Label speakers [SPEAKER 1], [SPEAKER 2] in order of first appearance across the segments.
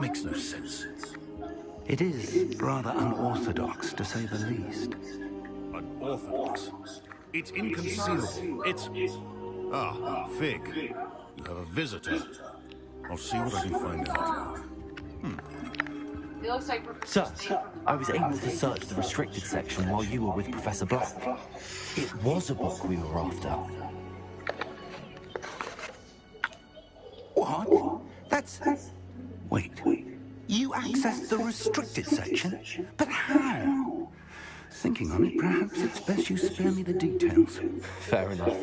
[SPEAKER 1] Makes no sense. It is rather unorthodox, to say the least.
[SPEAKER 2] Unorthodox? It's inconceivable. It's... Ah, Fig. You have a visitor. I'll see what I can find out.
[SPEAKER 3] It looks like
[SPEAKER 4] Sir, I was able to search the restricted section while you were with Professor Black. It was a book we were after.
[SPEAKER 1] What? That's... Wait. You accessed the restricted section? But how? Thinking on it, perhaps it's best you spare me the details.
[SPEAKER 4] Fair enough.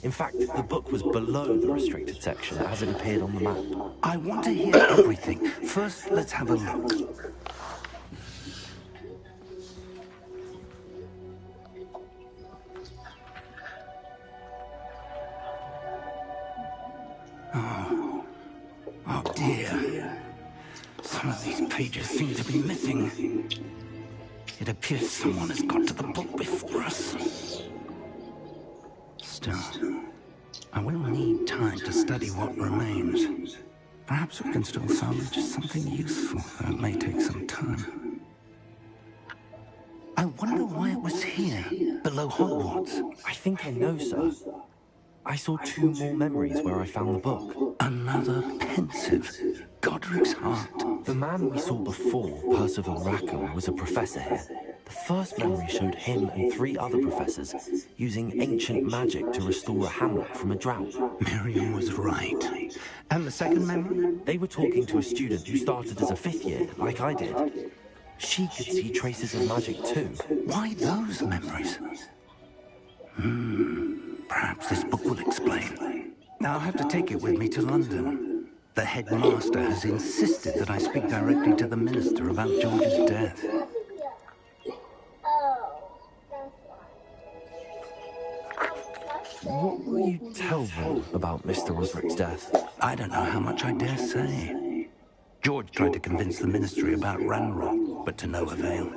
[SPEAKER 4] In fact, the book was below the restricted section as it appeared on the map.
[SPEAKER 1] I want to hear everything. First, let's have a look. Oh dear. Some of these pages seem to be missing. It appears someone has got to the book before us. Still, I will need time to study what remains. Perhaps we can still salvage something useful, though it may take some time. I wonder why it was here, below Hogwarts.
[SPEAKER 4] I think I know, sir. I saw 2 more memories where I found the book.
[SPEAKER 1] Another pensive, Godric's heart.
[SPEAKER 4] The man we saw before, Percival Rackham, was a professor here. The first memory showed him and 3 other professors using ancient magic to restore a hamlet from a drought.
[SPEAKER 1] Miriam was right. And the second memory?
[SPEAKER 4] They were talking to a student who started as a 5th year, like I did. She could see traces of magic too.
[SPEAKER 1] Why those memories? Perhaps this book will explain. Now I'll have to take it with me to London. The headmaster has insisted that I speak directly to the minister about George's death.
[SPEAKER 4] What will you tell them about Mr. Roderick's death?
[SPEAKER 1] I don't know how much I dare say. George tried to convince the ministry about Ranrock, but to no avail.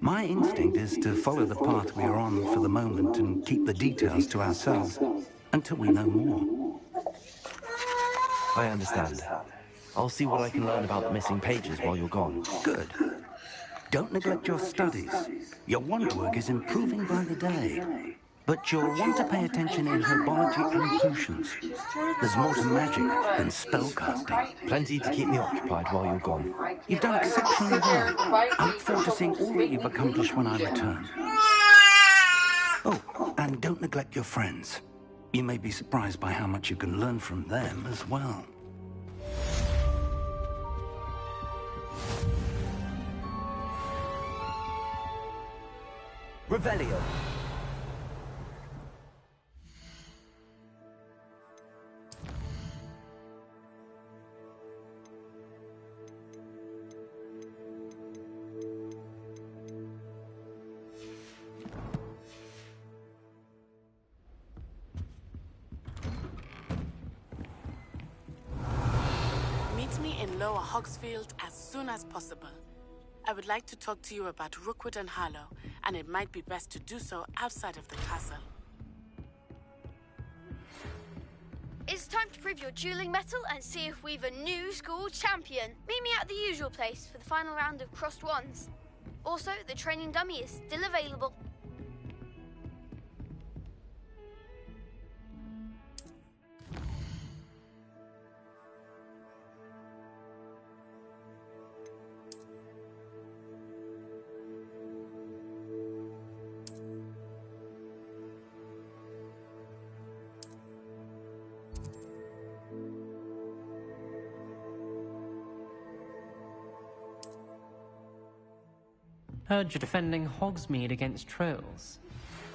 [SPEAKER 1] My instinct is to follow the path we are on for the moment and keep the details to ourselves until we know more.
[SPEAKER 4] I understand. I'll see what I can learn about the missing pages while you're gone.
[SPEAKER 1] Good. Don't neglect your studies. Your wand work is improving by the day. But you'll want to pay attention in herbology and potions. There's more to magic than spellcasting.
[SPEAKER 4] Plenty to keep me occupied while you're gone.
[SPEAKER 1] You've done exceptionally well. I look forward to seeing all that you've accomplished when I return. Oh, and don't neglect your friends. You may be surprised by how much you can learn from them as well.
[SPEAKER 4] Revelio.
[SPEAKER 5] Meet me in Lower Hogsfield as soon as possible. I would like to talk to you about Rookwood and Harlow, and it might be best to do so outside of the castle.
[SPEAKER 6] It's time to prove your dueling mettle and see if we've a new school champion. Meet me at the usual place for the final round of crossed wands. Also, the training dummy is still available.
[SPEAKER 7] Heard you're defending Hogsmeade against trolls.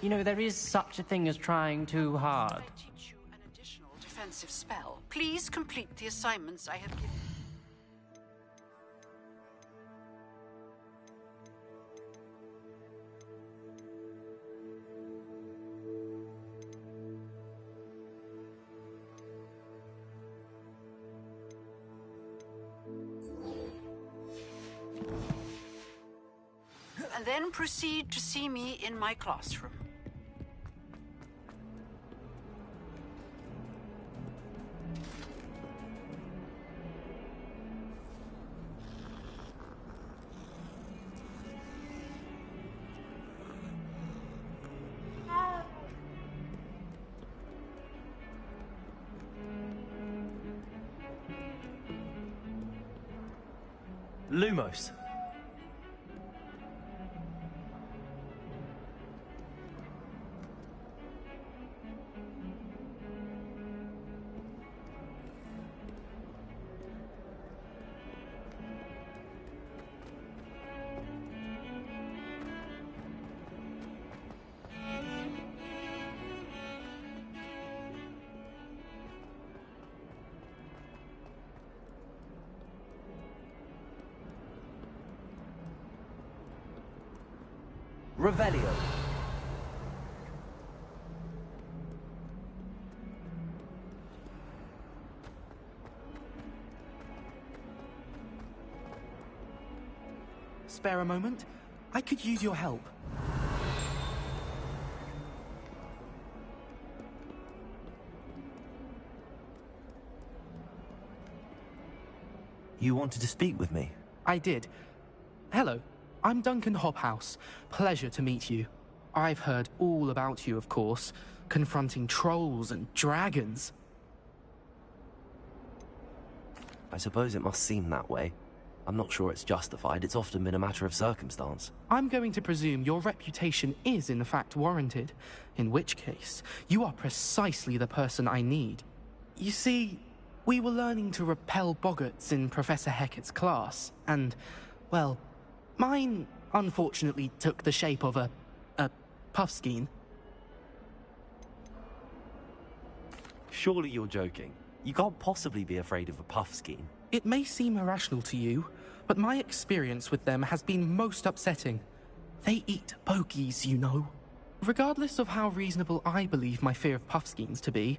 [SPEAKER 7] You know, there is such a thing as trying too hard.
[SPEAKER 8] I teach you an additional defensive spell. Please complete the assignments I have given. And then proceed to see me in my classroom.
[SPEAKER 4] Lumos. Revelio.
[SPEAKER 9] Spare a moment? I could use your help.
[SPEAKER 4] You wanted to speak with me?
[SPEAKER 9] I did. Hello, I'm Duncan Hobhouse. Pleasure to meet you. I've heard all about you, of course, confronting trolls and dragons.
[SPEAKER 4] I suppose it must seem that way. I'm not sure it's justified. It's often been a matter of circumstance.
[SPEAKER 9] I'm going to presume your reputation is in fact warranted, in which case, you are precisely the person I need. You see, we were learning to repel boggarts in Professor Hecat's class, and, well, mine unfortunately took the shape of a puffskein.
[SPEAKER 4] Surely you're joking. You can't possibly be afraid of a puffskein.
[SPEAKER 9] It may seem irrational to you, but my experience with them has been most upsetting. They eat bogies, you know. Regardless of how reasonable I believe my fear of puffskeins to be,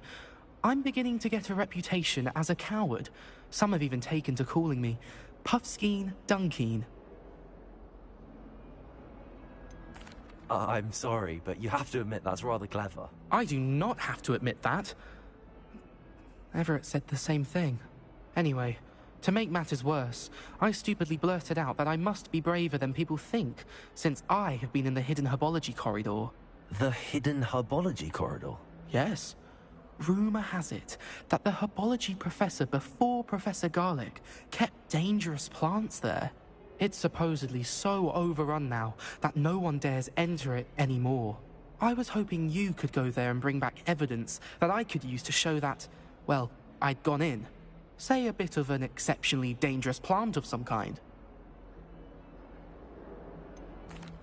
[SPEAKER 9] I'm beginning to get a reputation as a coward. Some have even taken to calling me Puffskein Dunkeen.
[SPEAKER 4] I'm sorry, but you have to admit that's rather clever.
[SPEAKER 9] I do not have to admit that. Everett said the same thing. Anyway, to make matters worse, I stupidly blurted out that I must be braver than people think, since I have been in the hidden herbology corridor.
[SPEAKER 4] The hidden herbology corridor?
[SPEAKER 9] Yes. Rumor has it that the herbology professor before Professor Garlic kept dangerous plants there. It's supposedly so overrun now that no one dares enter it anymore. I was hoping you could go there and bring back evidence that I could use to show that, well, I'd gone in. Say a bit of an exceptionally dangerous plant of some kind.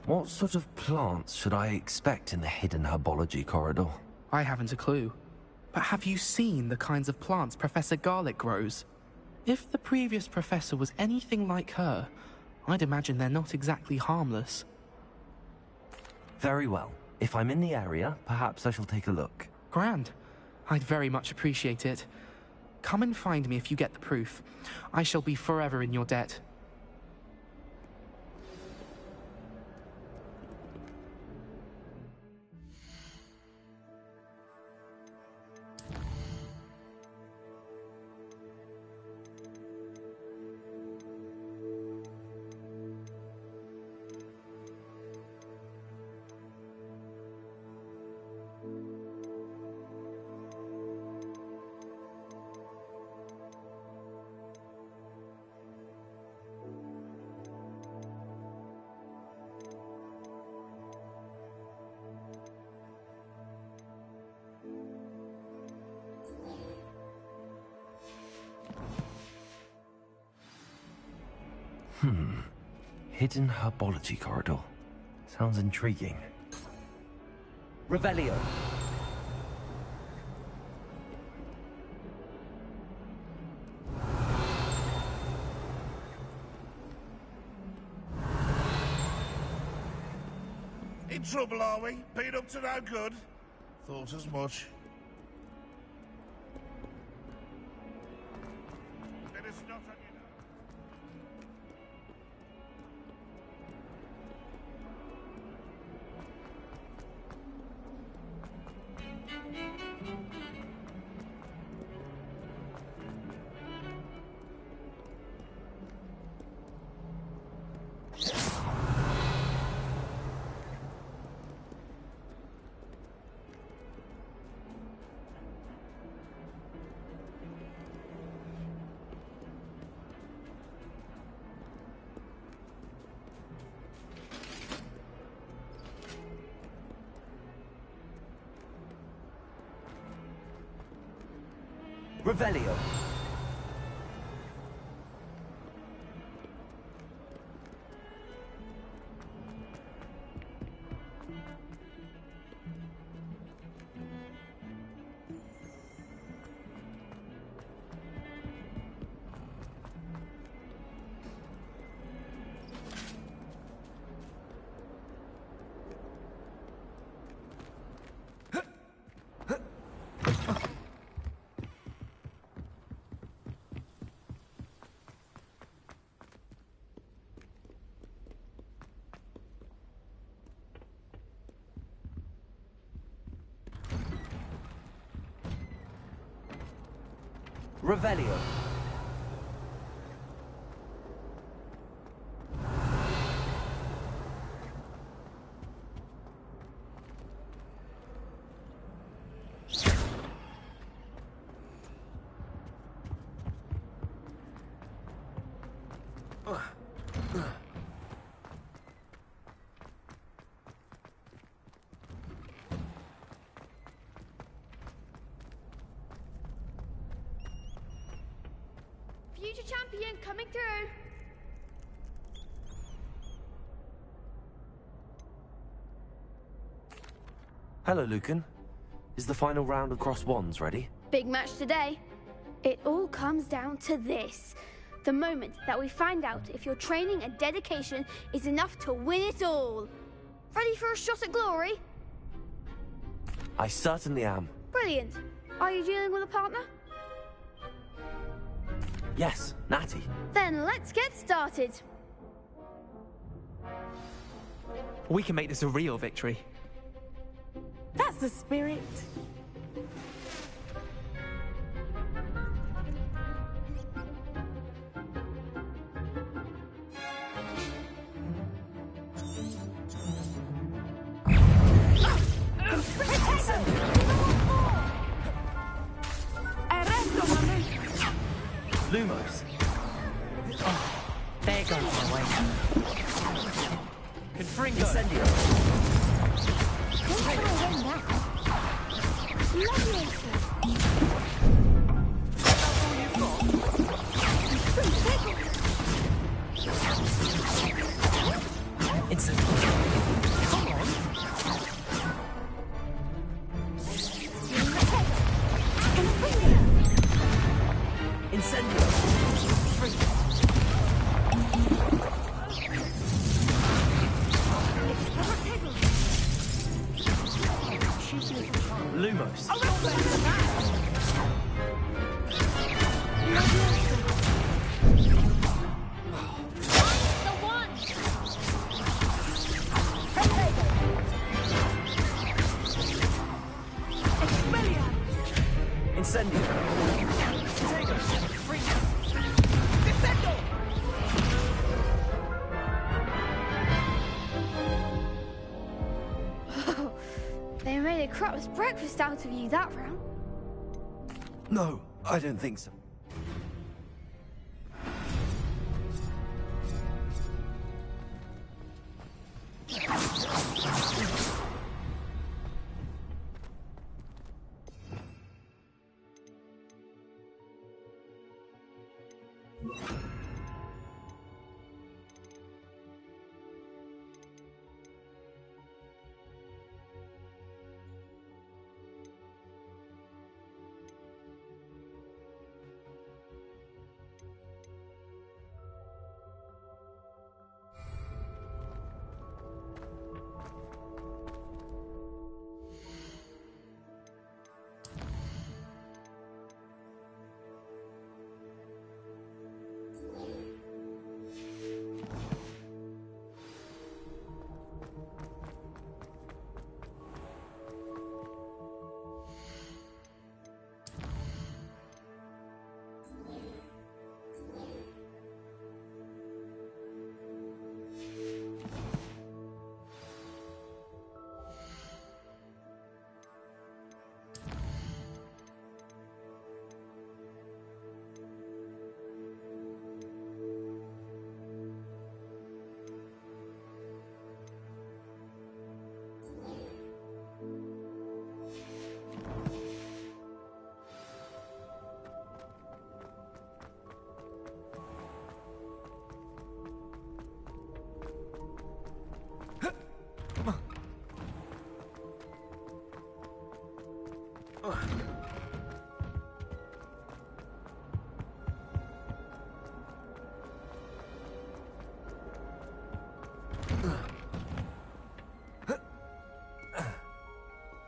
[SPEAKER 4] What sort of plants should I expect in the hidden herbology corridor?
[SPEAKER 9] I haven't a clue. But have you seen the kinds of plants Professor Garlic grows? If the previous professor was anything like her, I'd imagine they're not exactly harmless.
[SPEAKER 4] Very well. If I'm in the area, perhaps I shall take a look.
[SPEAKER 9] Grand. I'd very much appreciate it. Come and find me if you get the proof. I shall be forever in your debt.
[SPEAKER 4] Hidden herbology corridor. Sounds intriguing. Revelio.
[SPEAKER 10] In trouble, are we? Been up to no good? Thought as much. Bit of snot on your nose.
[SPEAKER 4] Revelio. Revelio.
[SPEAKER 6] Future champion coming through.
[SPEAKER 4] Hello, Lucan. Is the final round of Cross Wands ready?
[SPEAKER 6] Big match today. It all comes down to this. The moment that we find out if your training and dedication is enough to win it all. Ready for a shot at glory?
[SPEAKER 4] I certainly am.
[SPEAKER 6] Brilliant. Are you dealing with a partner?
[SPEAKER 4] Yes, Natty.
[SPEAKER 6] Then let's get started.
[SPEAKER 9] We can make this a real victory.
[SPEAKER 5] That's the spirit.
[SPEAKER 4] Lumos.
[SPEAKER 7] Oh, there goes my way. Confringo.
[SPEAKER 4] Incendio. Lumos. Incendio.
[SPEAKER 6] They made a crap's breakfast out of you that round.
[SPEAKER 4] No, I don't think so.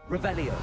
[SPEAKER 4] Revelio.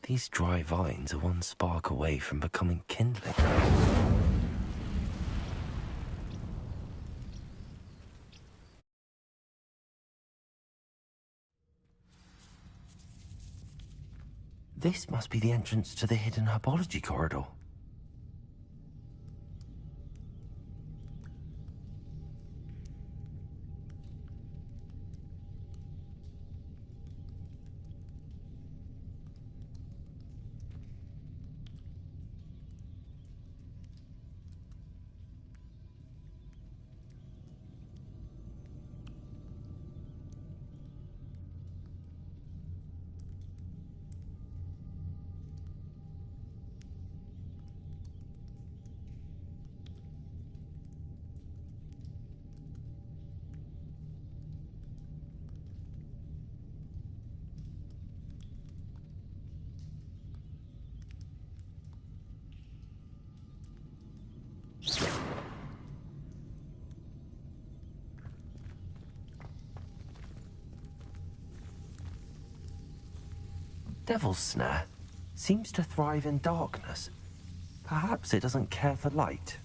[SPEAKER 4] These dry vines are one spark away from becoming kindling. This must be the entrance to the hidden herbology corridor. Devil's Snare seems to thrive in darkness. Perhaps it doesn't care for light.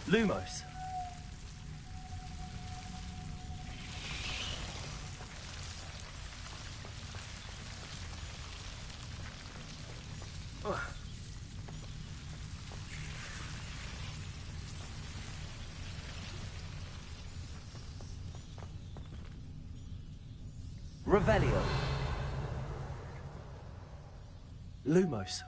[SPEAKER 4] Lumos. Revelio. Lumos.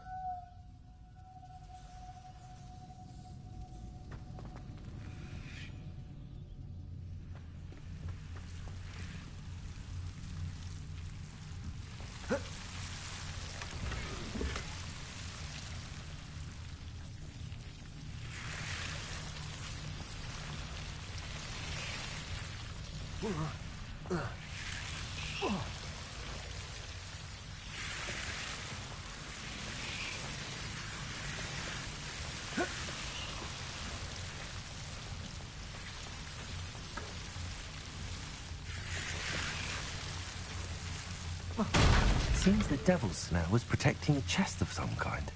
[SPEAKER 4] Seems the Devil's Snare was protecting a chest of some kind.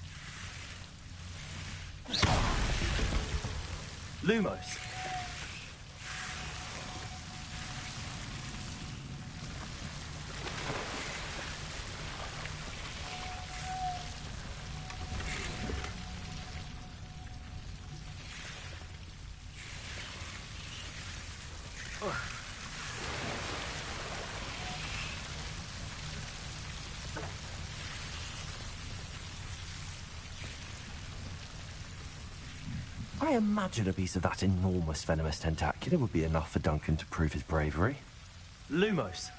[SPEAKER 4] Lumos. I imagine a piece of that enormous venomous tentacular would be enough for Duncan to prove his bravery. Lumos.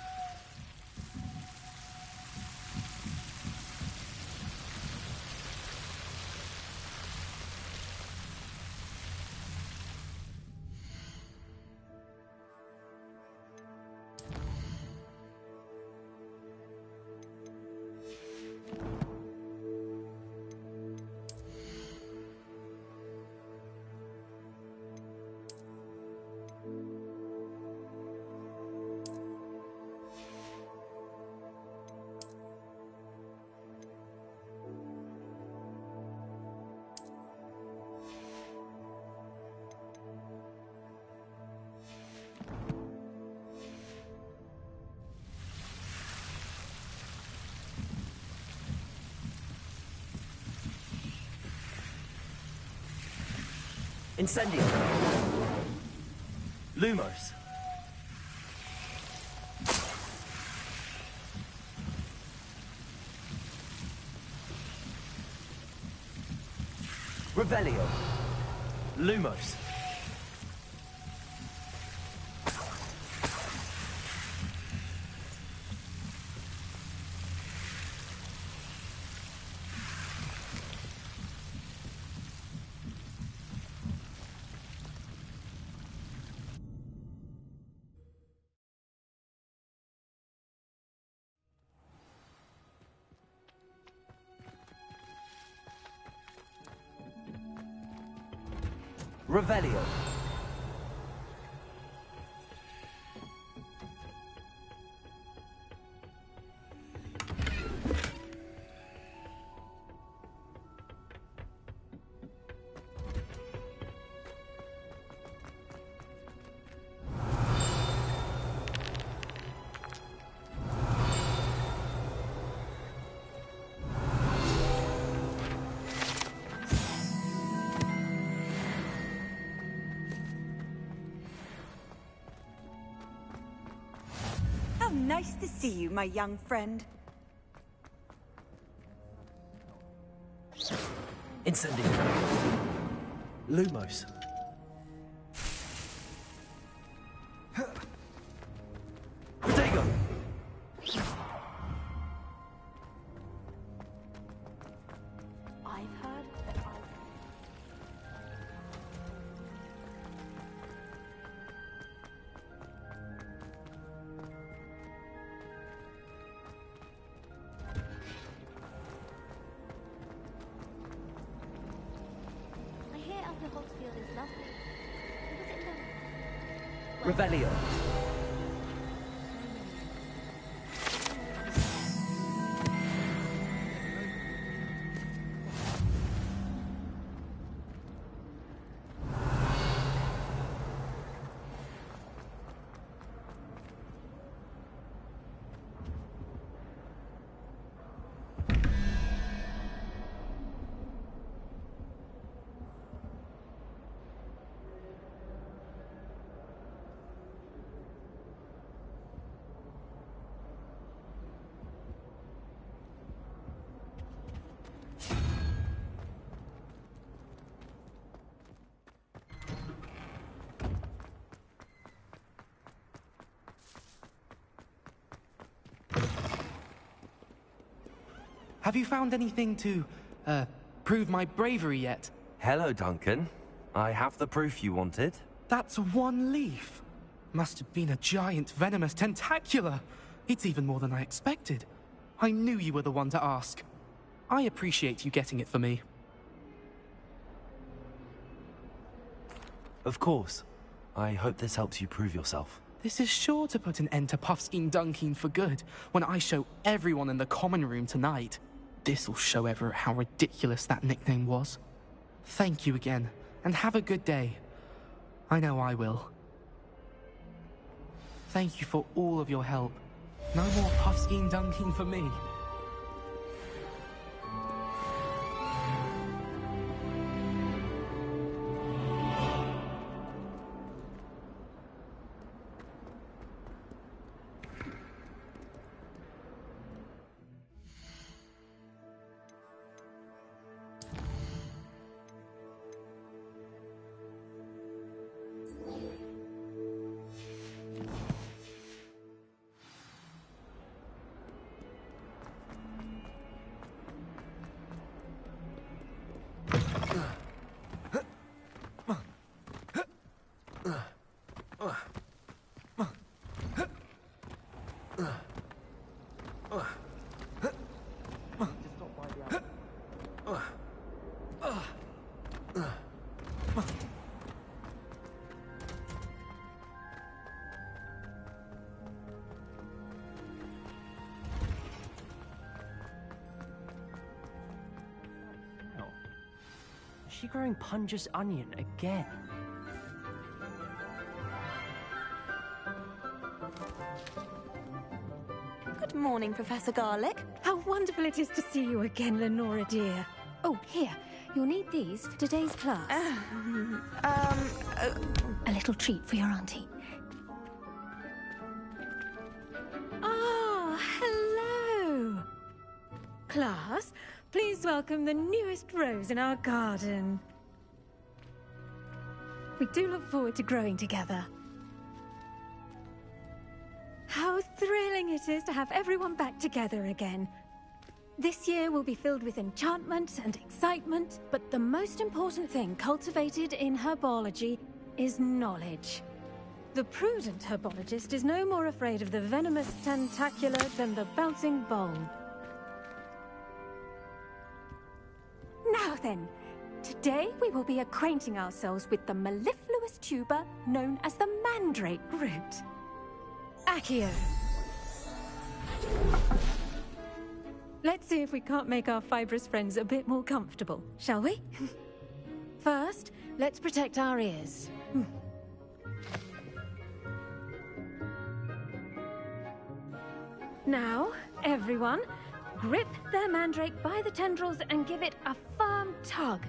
[SPEAKER 4] Incendio. Lumos. Revelio. Lumos. Revelio.
[SPEAKER 11] Nice to see you, my young friend.
[SPEAKER 4] Incendio. Lumos. Protego.
[SPEAKER 11] I've heard that
[SPEAKER 4] Revelio.
[SPEAKER 9] Have you found anything to, prove my bravery yet?
[SPEAKER 4] Hello, Duncan. I have the proof you wanted.
[SPEAKER 9] That's one leaf. Must have been a giant venomous tentacula. It's even more than I expected. I knew you were the one to ask. I appreciate you getting it for me.
[SPEAKER 4] Of course. I hope this helps you prove yourself.
[SPEAKER 9] This is sure to put an end to Puffskein Dunkin for good when I show everyone in the common room tonight. This'll show Everett how ridiculous that nickname was. Thank you again, and have a good day. I know I will. Thank you for all of your help. No more Puffskein Dunkin for me.
[SPEAKER 7] Is she growing Punja's onion again?
[SPEAKER 12] Good morning, Professor Garlic. How wonderful it is to see you again, Lenora dear. Oh, here. You'll need these for today's class. A little treat for your auntie. Ah, hello. Class, please welcome the newest rose in our garden. We do look forward to growing together. How thrilling it is to have everyone back together again. This year will be filled with enchantment and excitement, but the most important thing cultivated in herbology is knowledge. The prudent herbologist is no more afraid of the venomous tentacular than the bouncing bulb. Now then, today we will be acquainting ourselves with the mellifluous tuber known as the mandrake root. Accio. Let's see if we can't make our fibrous friends a bit more comfortable, shall we? First, let's protect our ears. Now, everyone, grip their mandrake by the tendrils and give it a firm tug.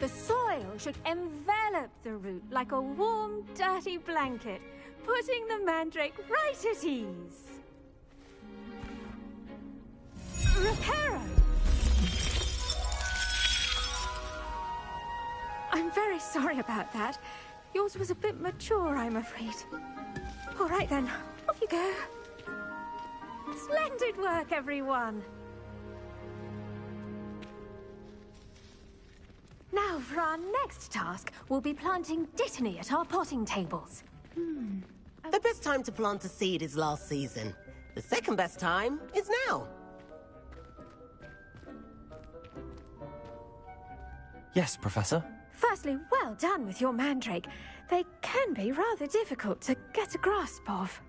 [SPEAKER 12] The soil should envelop the root like a warm, dirty blanket, putting the mandrake right at ease. Reparo! I'm very sorry about that. Yours was a bit mature, I'm afraid. All right then, off you go. Splendid work, everyone! Now, for our next task, we'll be planting Dittany at our potting tables.
[SPEAKER 13] The best time to plant a seed is last season. The second best time is now.
[SPEAKER 4] Yes, Professor?
[SPEAKER 12] Firstly, well done with your mandrake. They can be rather difficult to get a grasp of.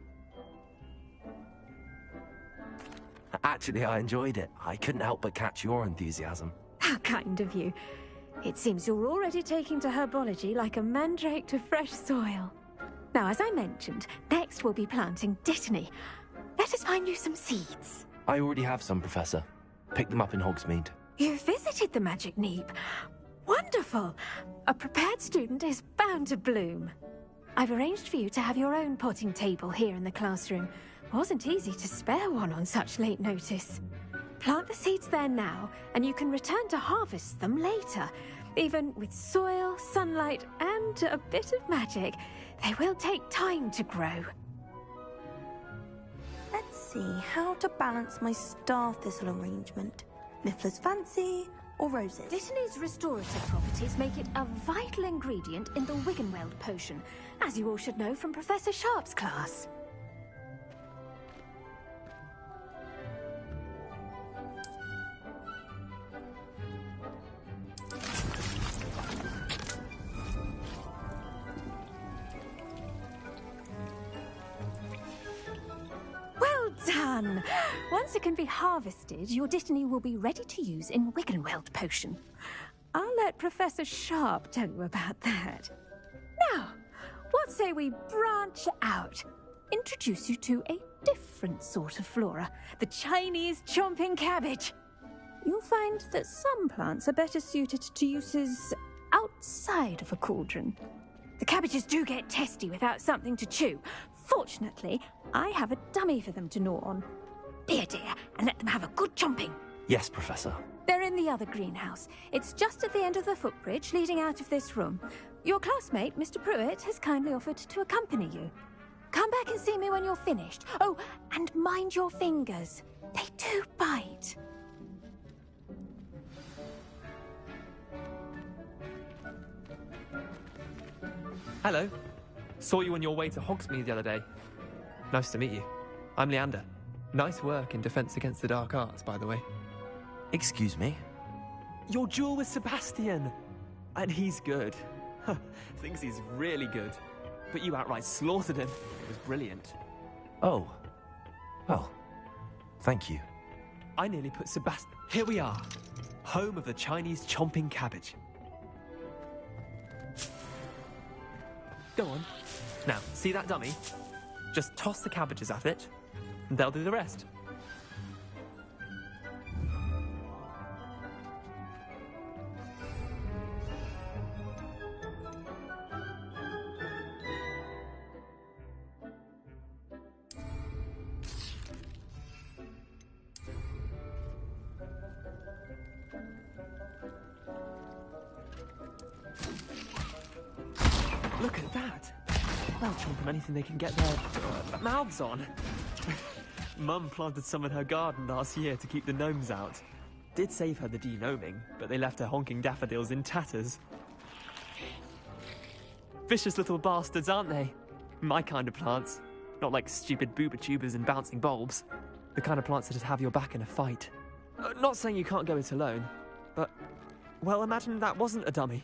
[SPEAKER 4] Actually, I enjoyed it. I couldn't help but catch your enthusiasm.
[SPEAKER 12] How kind of you. It seems you're already taking to herbology like a mandrake to fresh soil. Now, as I mentioned, next we'll be planting Dittany. Let us find you some seeds.
[SPEAKER 4] I already have some, Professor. Picked them up in Hogsmeade.
[SPEAKER 12] You visited the Magic Neep. Wonderful! A prepared student is bound to bloom. I've arranged for you to have your own potting table here in the classroom. Wasn't easy to spare one on such late notice. Plant the seeds there now, and you can return to harvest them later. Even with soil, sunlight, and a bit of magic, they will take time to grow.
[SPEAKER 11] Let's see how to balance my star thistle arrangement. Miffler's fancy or roses?
[SPEAKER 12] Dittany's restorative properties make it a vital ingredient in the Wiggenweld potion, as you all should know from Professor Sharp's class. Well done! Once it can be harvested, your Dittany will be ready to use in Wiggenweld potion. I'll let Professor Sharp tell you about that. Now, what say we branch out? Introduce you to a different sort of flora, the Chinese chomping cabbage. You'll find that some plants are better suited to uses outside of a cauldron. The cabbages do get testy without something to chew. Fortunately, I have a dummy for them to gnaw on. Be a and let them have a good chomping.
[SPEAKER 4] Yes, Professor.
[SPEAKER 12] They're in the other greenhouse. It's just at the end of the footbridge leading out of this room. Your classmate, Mr. Pruitt, has kindly offered to accompany you. Come back and see me when you're finished. Oh, and mind your fingers. They do bite.
[SPEAKER 14] Hello. Saw you on your way to Hogsmeade the other day. Nice to meet you. I'm Leander. Nice work in Defense Against the Dark Arts, by the way.
[SPEAKER 4] Excuse me?
[SPEAKER 14] Your duel with Sebastian! And he's good. Thinks he's really good. But you outright slaughtered him. It was brilliant.
[SPEAKER 4] Oh. Well, thank you.
[SPEAKER 14] I nearly put Sebastian... Here we are. Home of the Chinese chomping cabbage. Go on. Now, see that dummy? Just toss the cabbages at it, and they'll do the rest. Look at that! They'll chomp on anything they can get their mouths on. Mum planted some in her garden last year to keep the gnomes out. Did save her the de-gnoming, but they left her honking daffodils in tatters. Vicious little bastards, aren't they? My kind of plants. Not like stupid booba tubers and bouncing bulbs. The kind of plants that just have your back in a fight. Not saying you can't go it alone, but... well, imagine that wasn't a dummy.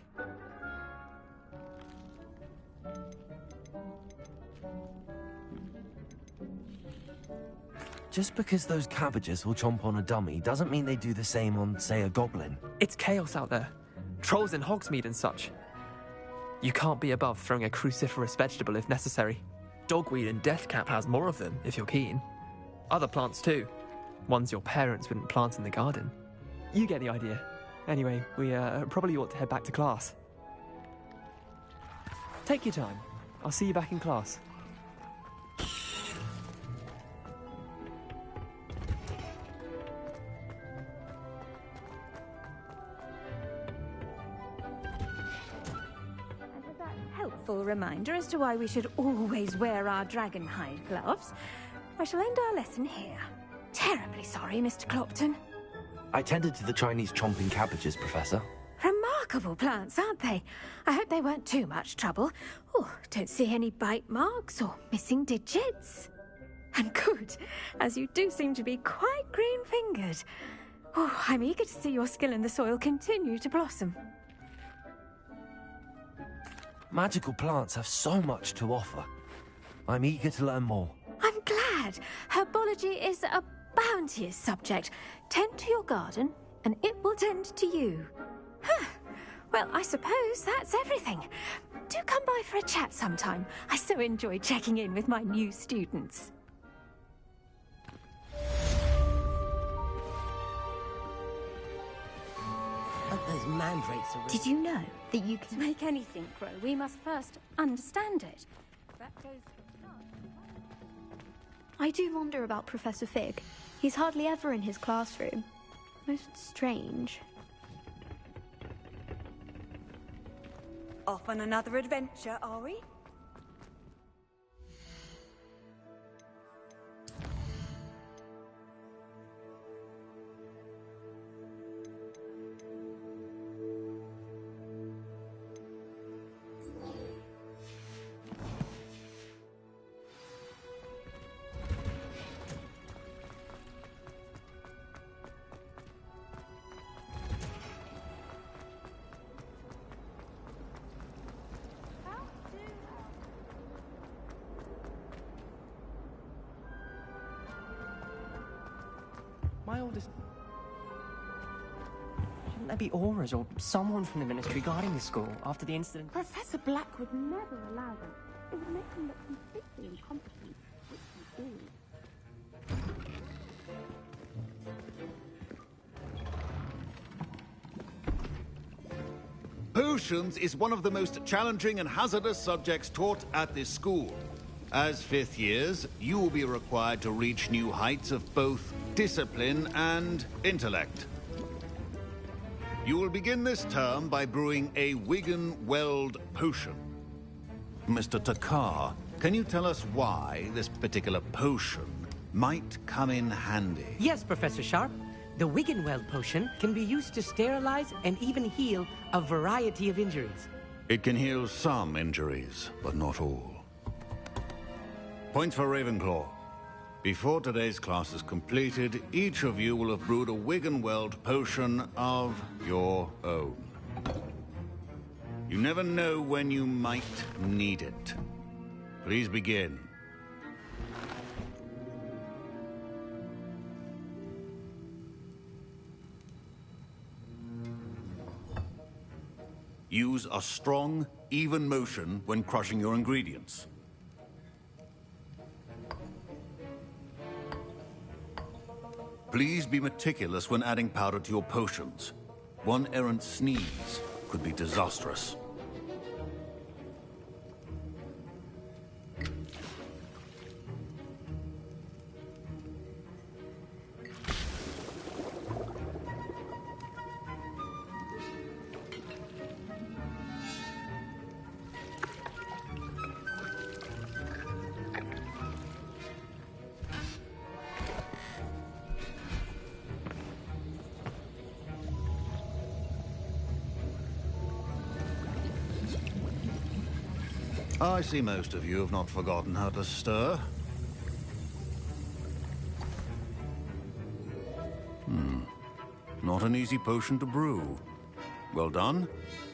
[SPEAKER 4] Just because those cabbages will chomp on a dummy doesn't mean they do the same on, say, a goblin.
[SPEAKER 14] It's chaos out there. Trolls in Hogsmeade and such. You can't be above throwing a cruciferous vegetable if necessary. Dogweed and deathcap has more of them, if you're keen. Other plants too. Ones your parents wouldn't plant in the garden. You get the idea. Anyway, we probably ought to head back to class. Take your time. I'll see you back in class.
[SPEAKER 12] Helpful reminder as to why we should always wear our dragon hide gloves. I shall end our lesson here. Terribly sorry, Mr. Clopton.
[SPEAKER 4] I tended to the Chinese chomping cabbages, Professor.
[SPEAKER 12] Remarkable plants, aren't they? I hope they weren't too much trouble. Oh, don't see any bite marks or missing digits. And good, as you do seem to be quite green-fingered. Oh, I'm eager to see your skill in the soil continue to blossom.
[SPEAKER 4] Magical plants have so much to offer. I'm eager to learn more.
[SPEAKER 12] I'm glad. Herbology is a bounteous subject. Tend to your garden, and it will tend to you. Huh. Well, I suppose that's everything. Do come by for a chat sometime. I so enjoy checking in with my new students.
[SPEAKER 13] Those mandrakes are...
[SPEAKER 12] Did you know that you can make anything grow? We must first understand it. That goes...
[SPEAKER 15] I do wonder about Professor Fig. He's hardly ever in his classroom. Most strange.
[SPEAKER 16] Off on another adventure, are we?
[SPEAKER 7] My oldest... Shouldn't there be auras or someone from the ministry guarding the school after the incident?
[SPEAKER 5] Professor Black would never allow them. It would make him look completely incompetent, which he is.
[SPEAKER 2] Potions is one of the most challenging and hazardous subjects taught at this school. As fifth years, you will be required to reach new heights of both discipline and intellect. You will begin this term by brewing a Wiggenweld potion. Mr. Takar, can you tell us why this particular potion might come in handy?
[SPEAKER 17] Yes, Professor Sharp. The Wiggenweld potion can be used to sterilize and even heal a variety of injuries.
[SPEAKER 2] It can heal some injuries, but not all. Points for Ravenclaw. Before today's class is completed, each of you will have brewed a Wiggenweld potion of your own. You never know when you might need it. Please begin. Use a strong, even motion when crushing your ingredients. Please be meticulous when adding powder to your potions. One errant sneeze could be disastrous. I see most of you have not forgotten how to stir. Not an easy potion to brew. Well done.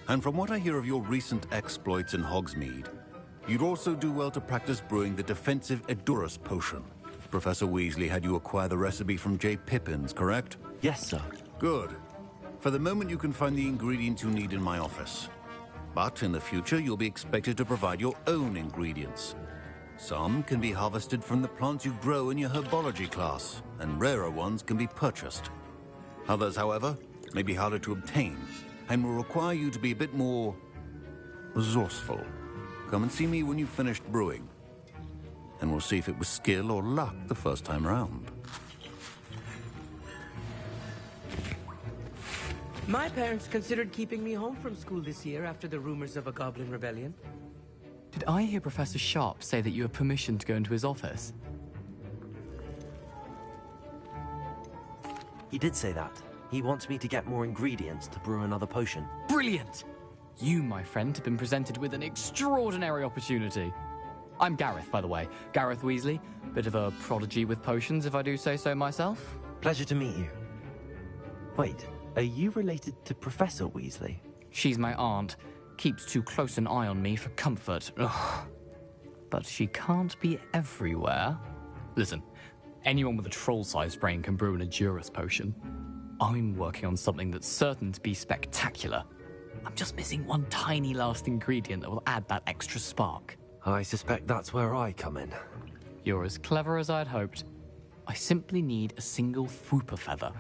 [SPEAKER 2] And from what I hear of your recent exploits in Hogsmeade, you'd also do well to practice brewing the defensive Edurus potion. Professor Weasley had you acquire the recipe from J. Pippin's, correct?
[SPEAKER 4] Yes, sir.
[SPEAKER 2] Good. For the moment, you can find the ingredients you need in my office. But in the future, you'll be expected to provide your own ingredients. Some can be harvested from the plants you grow in your herbology class, and rarer ones can be purchased. Others, however, may be harder to obtain, and will require you to be a bit more resourceful. Come and see me when you've finished brewing, and we'll see if it was skill or luck the first time round.
[SPEAKER 17] My parents considered keeping me home from school this year after the rumors of a goblin rebellion.
[SPEAKER 18] Did I hear Professor Sharp say that you have permission to go into his office?
[SPEAKER 4] He did say that. He wants me to get more ingredients to brew another potion.
[SPEAKER 18] Brilliant! You, my friend, have been presented with an extraordinary opportunity. I'm Gareth, by the way. Gareth Weasley. Bit of a prodigy with potions, if I do say so myself.
[SPEAKER 4] Pleasure to meet you. Wait, are you related to Professor Weasley?
[SPEAKER 18] She's my aunt. Keeps too close an eye on me for comfort. Ugh. But she can't be everywhere. Listen, anyone with a troll-sized brain can brew an Edurus potion. I'm working on something that's certain to be spectacular. I'm just missing one tiny last ingredient that will add that extra spark.
[SPEAKER 4] I suspect that's where I come in.
[SPEAKER 18] You're as clever as I'd hoped. I simply need a single Fwooper feather.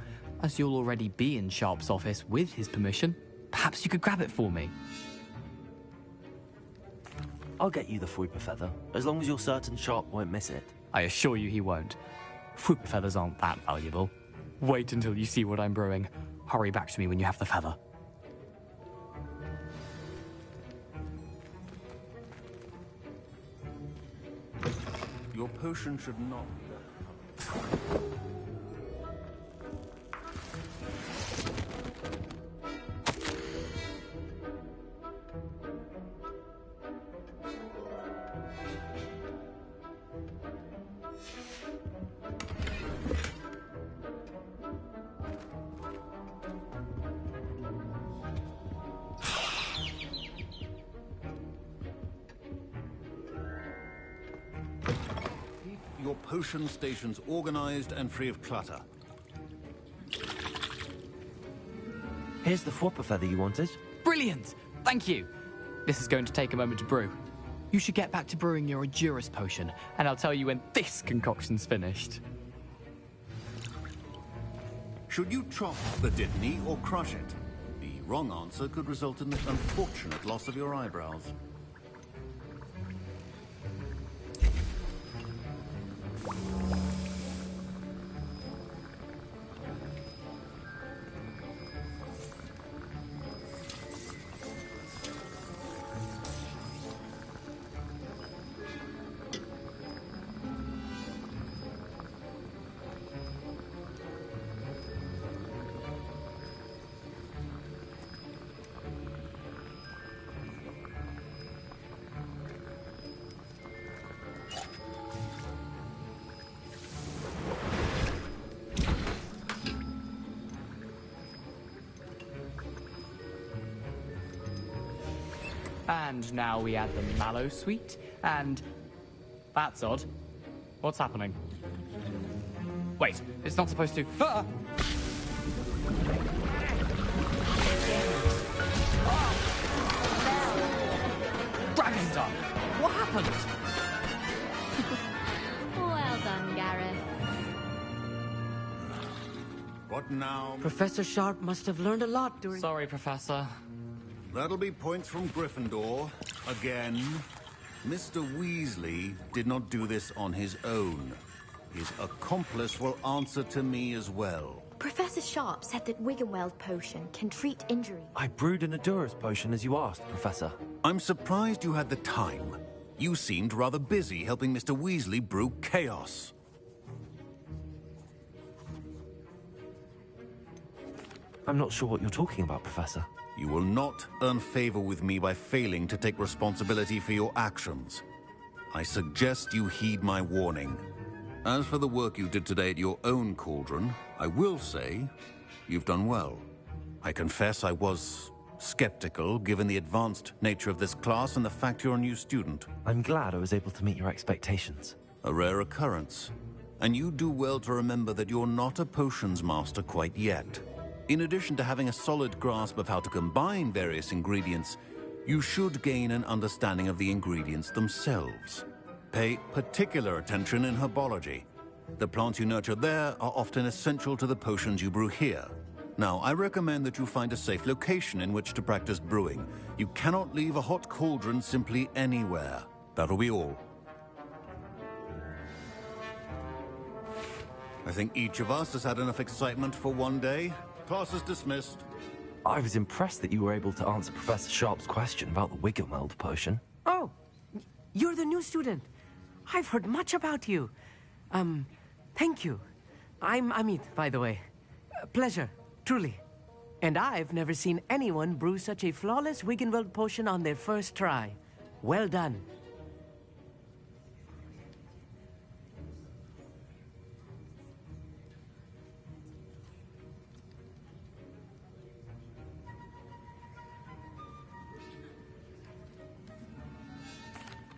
[SPEAKER 18] As you'll already be in Sharp's office with his permission, perhaps you could grab it for me.
[SPEAKER 4] I'll get you the Fwooper feather, as long as you're certain Sharp won't miss it.
[SPEAKER 18] I assure you he won't. Fwooper feathers aren't that valuable. Wait until you see what I'm brewing. Hurry back to me when you have the feather.
[SPEAKER 2] Your potion should not be that. Your potion stations organized and free of clutter.
[SPEAKER 4] Here's the Fwooper feather you wanted.
[SPEAKER 18] Brilliant! Thank you! This is going to take a moment to brew. You should get back to brewing your Edurus potion, and I'll tell you when this concoction's finished.
[SPEAKER 2] Should you chop the Dittany or crush it? The wrong answer could result in the unfortunate loss of your eyebrows.
[SPEAKER 18] And now we add the mallow sweet, and... That's odd. What's happening? Wait, it's not supposed to... Ah! Dragon's done! What happened?
[SPEAKER 12] Well done, Gareth.
[SPEAKER 2] What now?
[SPEAKER 17] Professor Sharp must have learned a lot during...
[SPEAKER 18] Sorry, Professor.
[SPEAKER 2] That'll be points from Gryffindor. Again. Mr. Weasley did not do this on his own. His accomplice will answer to me as well.
[SPEAKER 15] Professor Sharp said that Wiggenweld potion can treat injury.
[SPEAKER 4] I brewed an Adurus potion as you asked, Professor.
[SPEAKER 2] I'm surprised you had the time. You seemed rather busy helping Mr. Weasley brew chaos.
[SPEAKER 4] I'm not sure what you're talking about, Professor.
[SPEAKER 2] You will not earn favor with me by failing to take responsibility for your actions. I suggest you heed my warning. As for the work you did today at your own cauldron, I will say you've done well. I confess I was skeptical, given the advanced nature of this class and the fact you're a new student.
[SPEAKER 4] I'm glad I was able to meet your expectations.
[SPEAKER 2] A rare occurrence. And you do well to remember that you're not a potions master quite yet. In addition to having a solid grasp of how to combine various ingredients, you should gain an understanding of the ingredients themselves. Pay particular attention in herbology. The plants you nurture there are often essential to the potions you brew here. Now, I recommend that you find a safe location in which to practice brewing. You cannot leave a hot cauldron simply anywhere. That'll be all. I think each of us has had enough excitement for one day. Class is dismissed.
[SPEAKER 4] I was impressed that you were able to answer Professor Sharp's question about the Wiggenweld potion.
[SPEAKER 17] Oh, you're the new student. I've heard much about you. Thank you. I'm Amit, by the way. Pleasure, truly. And I've never seen anyone brew such a flawless Wiggenweld potion on their first try. Well done.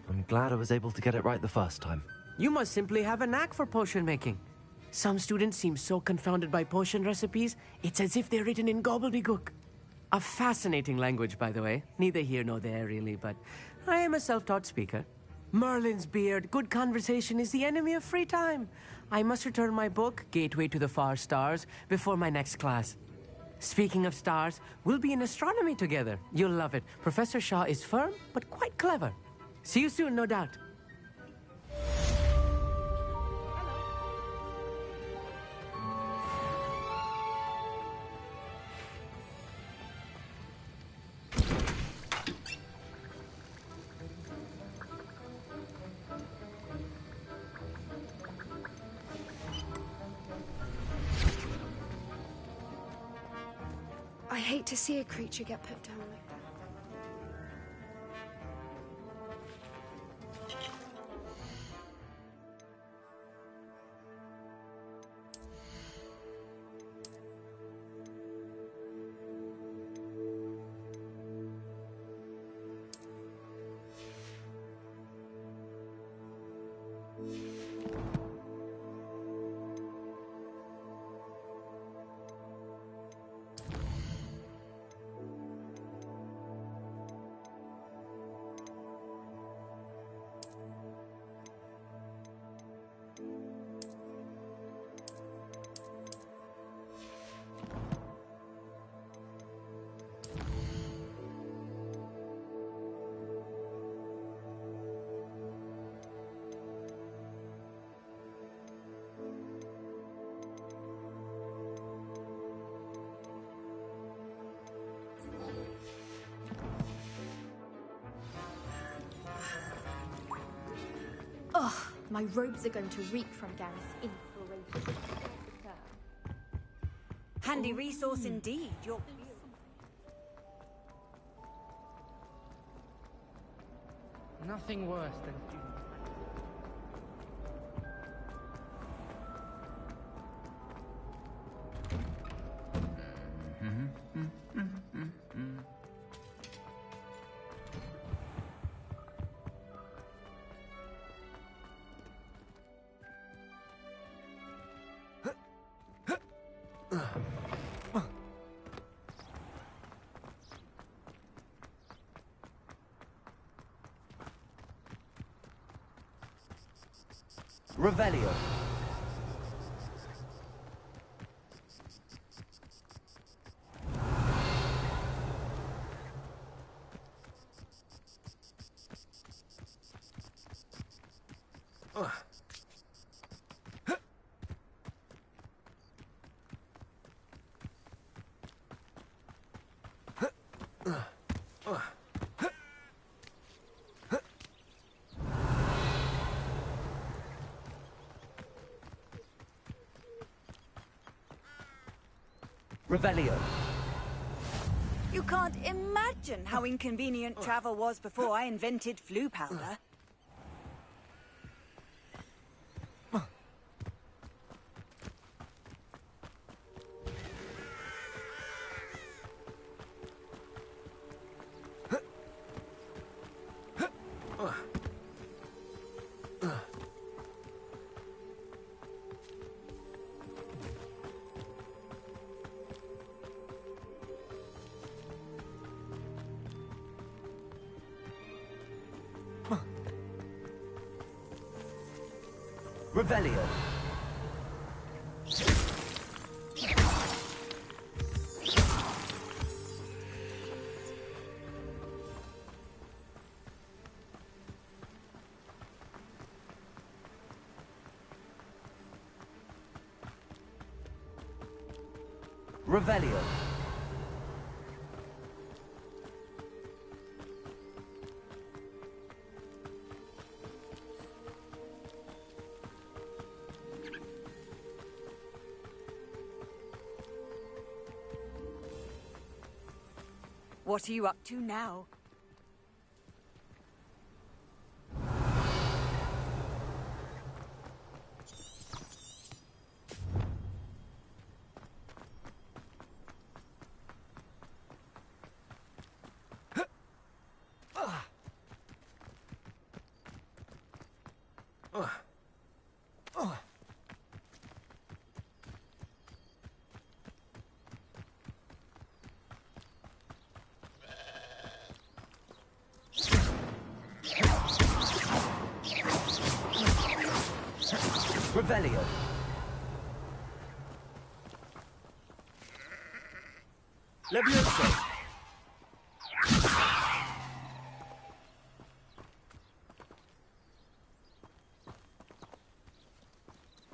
[SPEAKER 4] I'm glad I was able to get it right the first time.
[SPEAKER 17] You must simply have a knack for potion making. Some students seem so confounded by potion recipes, it's as if they're written in gobbledygook. A fascinating language, by the way. Neither here nor there, really, but I am a self-taught speaker. Merlin's beard, good conversation is the enemy of free time. I must return my book, Gateway to the Far Stars, before my next class. Speaking of stars, we'll be in astronomy together. You'll love it. Professor Shah is firm, but quite clever. See you soon, no doubt.
[SPEAKER 15] I hate to see a creature get put down like that. Ugh, my robes are going to reek from Gareth's inspiration.
[SPEAKER 16] Handy resource indeed. You're...
[SPEAKER 9] Nothing worse than
[SPEAKER 4] Revelio. Revelio.
[SPEAKER 16] You can't imagine how inconvenient travel was before I invented flu powder.
[SPEAKER 4] Revelio. Revelio.
[SPEAKER 16] What are you up to now?
[SPEAKER 4] Revelio.
[SPEAKER 17] Levioso.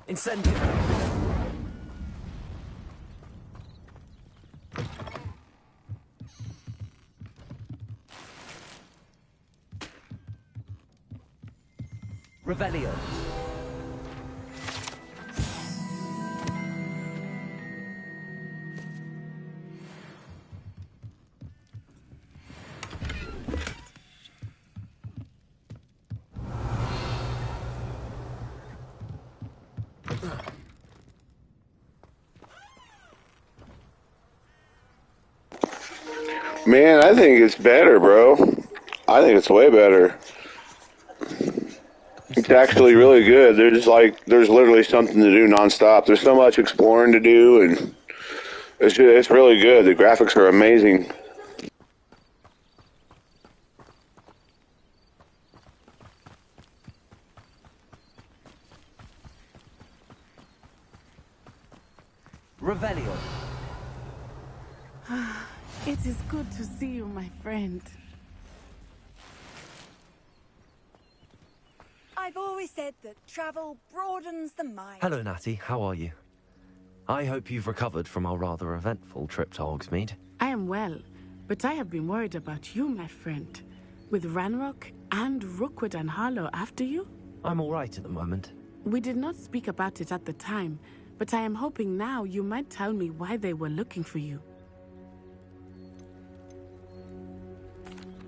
[SPEAKER 17] Incendio.
[SPEAKER 4] Revelio.
[SPEAKER 19] Man, I think it's better, bro. I think it's way better. It's actually really good. There's literally something to do nonstop. There's so much exploring to do, and it's really good. The graphics are amazing.
[SPEAKER 4] Revelio.
[SPEAKER 5] It is good to see you, my friend.
[SPEAKER 16] I've always said that travel broadens the mind.
[SPEAKER 4] Hello, Natty. How are you? I hope you've recovered from our rather eventful trip to Hogsmeade.
[SPEAKER 5] I am well, but I have been worried about you, my friend. With Ranrock and Rookwood and Harlow after you?
[SPEAKER 4] I'm all right at the moment.
[SPEAKER 5] We did not speak about it at the time, but I am hoping now you might tell me why they were looking for you.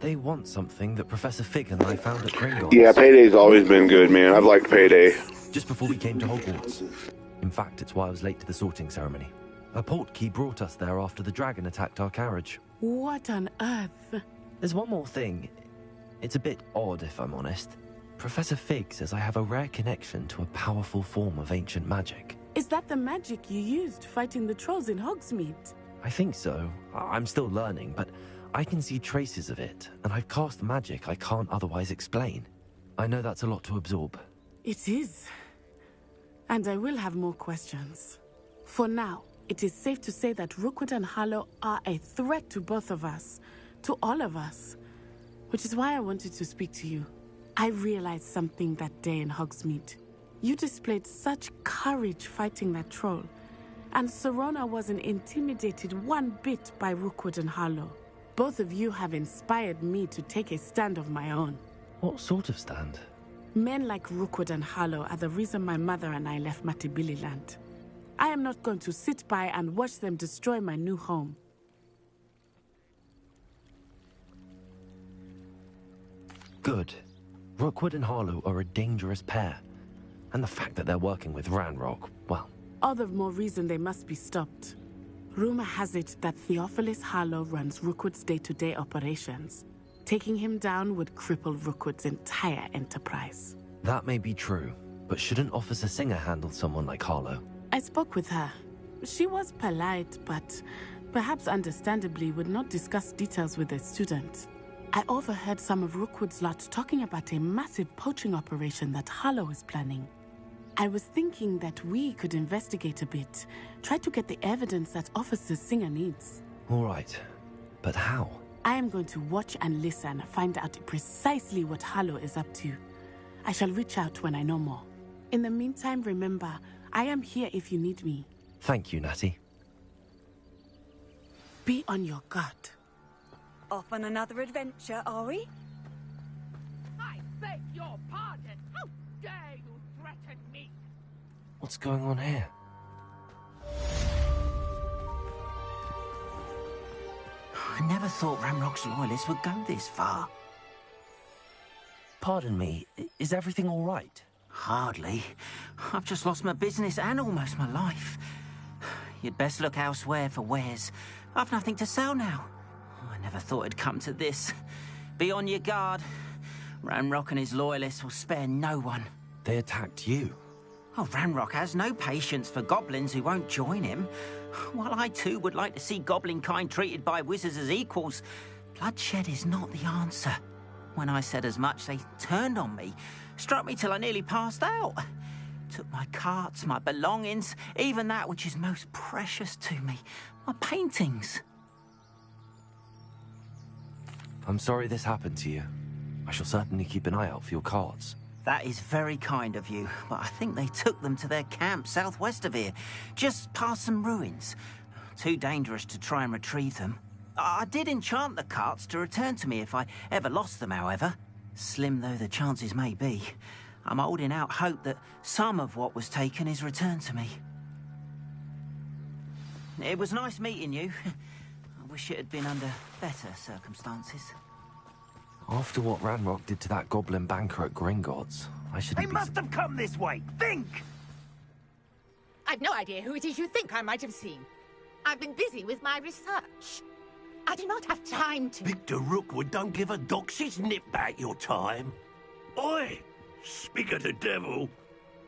[SPEAKER 4] They want something that Professor Fig and I found at Gringotts.
[SPEAKER 19] Yeah, Payday's always been good, man. I've liked Payday.
[SPEAKER 4] Just before we came to Hogwarts. In fact, it's why I was late to the sorting ceremony. A portkey brought us there after the dragon attacked our carriage.
[SPEAKER 5] What on earth?
[SPEAKER 4] There's one more thing. It's a bit odd, if I'm honest. Professor Fig says I have a rare connection to a powerful form of ancient magic.
[SPEAKER 5] Is that the magic you used fighting the trolls in Hogsmeade?
[SPEAKER 4] I think so. I'm still learning, but I can see traces of it, and I've cast magic I can't otherwise explain. I know that's a lot to absorb.
[SPEAKER 5] It is. And I will have more questions. For now, it is safe to say that Rookwood and Harlow are a threat to both of us, to all of us. Which is why I wanted to speak to you. I realized something that day in Hogsmeade. You displayed such courage fighting that troll, and Serona wasn't intimidated one bit by Rookwood and Harlow. Both of you have inspired me to take a stand of my own.
[SPEAKER 4] What sort of stand?
[SPEAKER 5] Men like Rookwood and Harlow are the reason my mother and I left Matibili land. I am not going to sit by and watch them destroy my new home.
[SPEAKER 4] Good. Rookwood and Harlow are a dangerous pair. And the fact that they're working with Ranrock, well...
[SPEAKER 5] All the more reason they must be stopped. Rumor has it that Theophilus Harlow runs Rookwood's day-to-day operations. Taking him down would cripple Rookwood's entire enterprise.
[SPEAKER 4] That may be true, but shouldn't Officer Singer handle someone like Harlow?
[SPEAKER 5] I spoke with her. She was polite, but perhaps understandably would not discuss details with a student. I overheard some of Rookwood's lot talking about a massive poaching operation that Harlow is planning. I was thinking that we could investigate a bit, try to get the evidence that Officer Singer needs.
[SPEAKER 4] All right, but how?
[SPEAKER 5] I am going to watch and listen, find out precisely what Harlow is up to. I shall reach out when I know more. In the meantime, remember, I am here if you need me.
[SPEAKER 4] Thank you, Natty.
[SPEAKER 5] Be on your guard.
[SPEAKER 16] Off on another adventure, are we?
[SPEAKER 20] I beg your pardon. How dare you threaten me?
[SPEAKER 4] What's going on here?
[SPEAKER 1] I never thought Ranrock's loyalists would go this far.
[SPEAKER 4] Pardon me, is everything all right?
[SPEAKER 1] Hardly. I've just lost my business and almost my life. You'd best look elsewhere for wares. I've nothing to sell now. I never thought it'd come to this. Be on your guard. Ranrock and his loyalists will spare no one.
[SPEAKER 4] They attacked you?
[SPEAKER 1] Oh, Ranrock has no patience for goblins who won't join him. While I too would like to see goblin kind treated by wizards as equals, bloodshed is not the answer. When I said as much, they turned on me, struck me till I nearly passed out. Took my carts, my belongings, even that which is most precious to me, my paintings.
[SPEAKER 4] I'm sorry this happened to you. I shall certainly keep an eye out for your carts.
[SPEAKER 1] That is very kind of you, but I think they took them to their camp southwest of here, just past some ruins. Too dangerous to try and retrieve them. I did enchant the carts to return to me if I ever lost them, however. Slim though the chances may be, I'm holding out hope that some of what was taken is returned to me. It was nice meeting you. I wish it had been under better circumstances.
[SPEAKER 4] After what Ranrock did to that goblin banker at Gringotts, I shouldn't
[SPEAKER 20] They must have come this way. Think!
[SPEAKER 21] I've no idea who it is you think I might have seen. I've been busy with my research. I do not have time to...
[SPEAKER 22] Victor Rookwood don't give a doxy's nip back your time. Oi! Speak of the devil.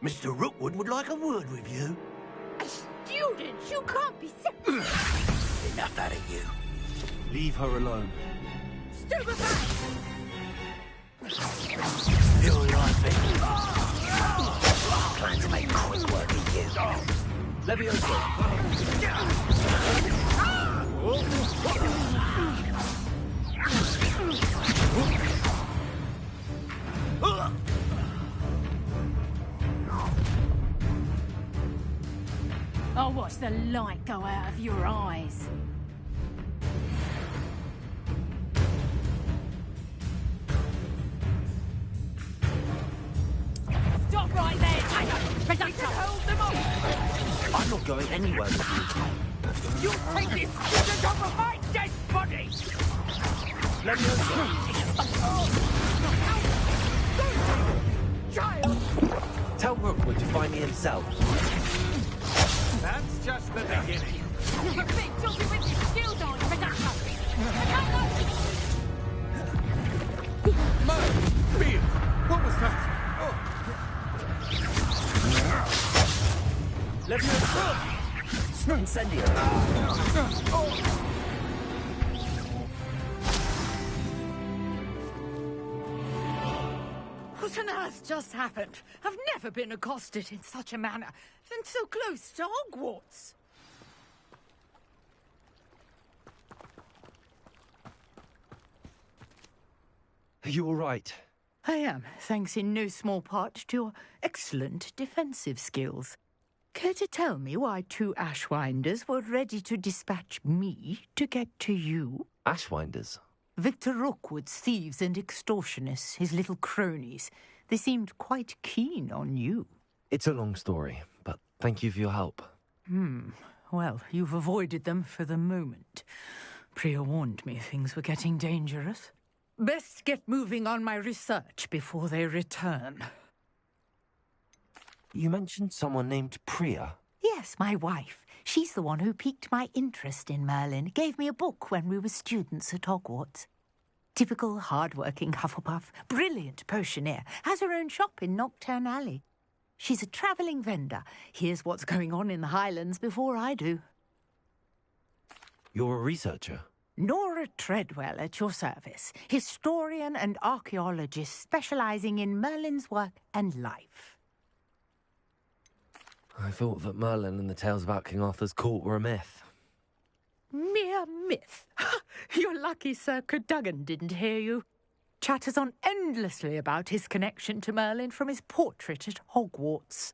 [SPEAKER 22] Mr. Rookwood would like a word with you.
[SPEAKER 21] A student? You can't be sick.
[SPEAKER 22] Enough out of you. Leave her alone.
[SPEAKER 21] Stupefy!
[SPEAKER 22] You're right, Vic. Trying to make quick work of you.
[SPEAKER 12] I'll watch the light go out of your eyes. Stop right there! Hold them off!
[SPEAKER 22] I'm not going anywhere with you.
[SPEAKER 20] You take this student off of my dead body!
[SPEAKER 22] Let me
[SPEAKER 20] Child!
[SPEAKER 4] Tell Rookwood to find me himself.
[SPEAKER 20] That's just the beginning.
[SPEAKER 12] You're big talking with your skills on, Pt2.
[SPEAKER 20] My beard! What was that?
[SPEAKER 22] Let me Incendio.
[SPEAKER 16] Was
[SPEAKER 21] What on earth just happened? I've never been accosted in such a manner, and so close to Hogwarts.
[SPEAKER 4] Are you all right?
[SPEAKER 21] I am, thanks in no small part to your excellent defensive skills. Care to tell me why 2 Ashwinders were ready to dispatch me to get to you?
[SPEAKER 4] Ashwinders?
[SPEAKER 21] Victor Rookwood's thieves and extortionists, his little cronies. They seemed quite keen on you.
[SPEAKER 4] It's a long story, but thank you for your help.
[SPEAKER 21] Well, you've avoided them for the moment. Priya warned me things were getting dangerous. Best get moving on my research before they return.
[SPEAKER 4] You mentioned someone named Priya.
[SPEAKER 21] Yes, my wife. She's the one who piqued my interest in Merlin. Gave me a book when we were students at Hogwarts. Typical hard-working Hufflepuff, brilliant potioneer, has her own shop in Knockturn Alley. She's a travelling vendor. Hears what's going on in the Highlands before I do.
[SPEAKER 4] You're a researcher?
[SPEAKER 21] Nora Treadwell at your service, historian and archaeologist specialising in Merlin's work and life.
[SPEAKER 4] I thought that Merlin and the tales about King Arthur's court were a myth.
[SPEAKER 21] Mere myth. You're lucky Sir Cadogan didn't hear you. Chatters on endlessly about his connection to Merlin from his portrait at Hogwarts.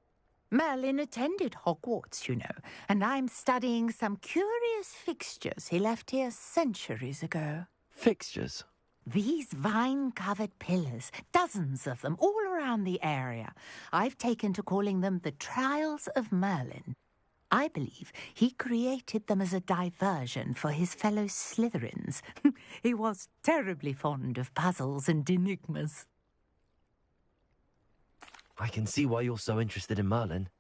[SPEAKER 21] Merlin attended Hogwarts, you know, and I'm studying some curious fixtures he left here centuries ago.
[SPEAKER 4] Fixtures?
[SPEAKER 21] These vine-covered pillars, dozens of them, all around the area. I've taken to calling them the Trials of Merlin. I believe he created them as a diversion for his fellow Slytherins. He was terribly fond of puzzles and enigmas.
[SPEAKER 4] I can see why you're so interested in Merlin.